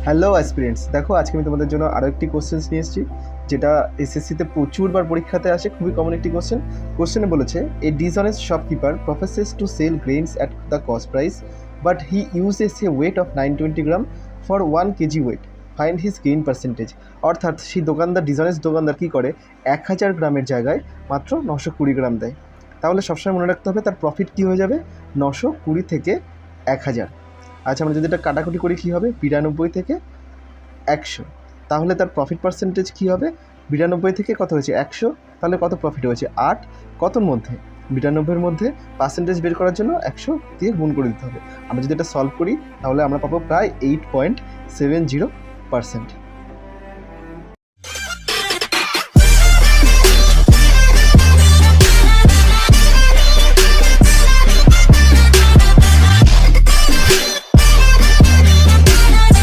Hello aspirants, দেখো আজকে আমি তোমাদের জন্য আরও একটি কোশ্চেন্স নিয়ে এসেছি, যেটা এসএসসিতে প্রচুরবার পরীক্ষাতে আসে। খুবই কমন একটি কোশ্চেনে বলেছে, a dishonest shopkeeper professes to sell grains at the cost price but he uses a weight of 920 gram for 1 KG weight, find his gain percentage. অর্থাৎ সেই ডিসঅনেস্ট দোকানদার কী করে, 1000 গ্রামের জায়গায় মাত্র 920 গ্রাম দেয়। তাহলে সবসময় মনে রাখতে হবে তার প্রফিট কী হয়ে যাবে, 920 থেকে 1000। আচ্ছা, আমরা যদি এটা কাটাকুটি করি কী হবে, 92 থেকে 100। তাহলে তার প্রফিট পার্সেন্টেজ কী হবে, 92 থেকে কত হয়েছে 100, তাহলে কত প্রফিট হয়েছে 8। কতর মধ্যে, 92-এর মধ্যে পার্সেন্টেজ বের করার জন্য 100 দিয়ে গুণ করে দিতে হবে। আমরা যদি এটা সলভ করি তাহলে আমরা পাবো প্রায় 8.70%।